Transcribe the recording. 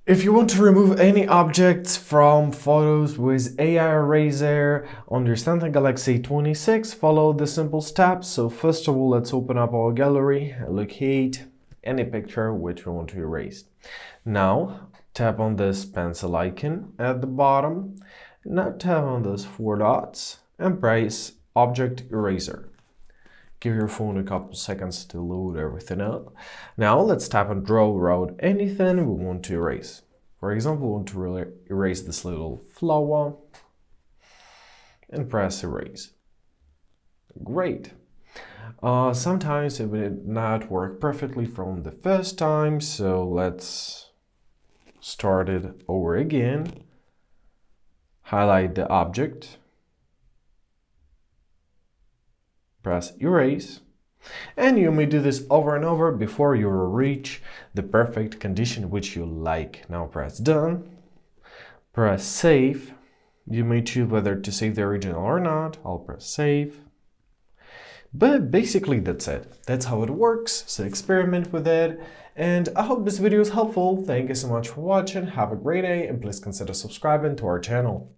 If you want to remove any objects from photos with AI Eraser on your Samsung Galaxy A26, follow the simple steps. So first of all, let's open up our gallery and locate any picture which we want to erase. Now, tap on this pencil icon at the bottom. Now tap on those four dots and press Object Eraser. Give your phone a couple seconds to load everything up. Now let's tap on draw around anything we want to erase. For example, we want to erase this little flower and press erase. Great. Sometimes it will not work perfectly from the first time, so let's start it over again. Highlight the object. Press erase, and you may do this over and over before you reach the perfect condition which you like. Now press done, press save. You may choose whether to save the original or not. I'll press save. But basically that's it. That's how it works, so experiment with it. And I hope this video is helpful. Thank you so much for watching. Have a great day, and please consider subscribing to our channel.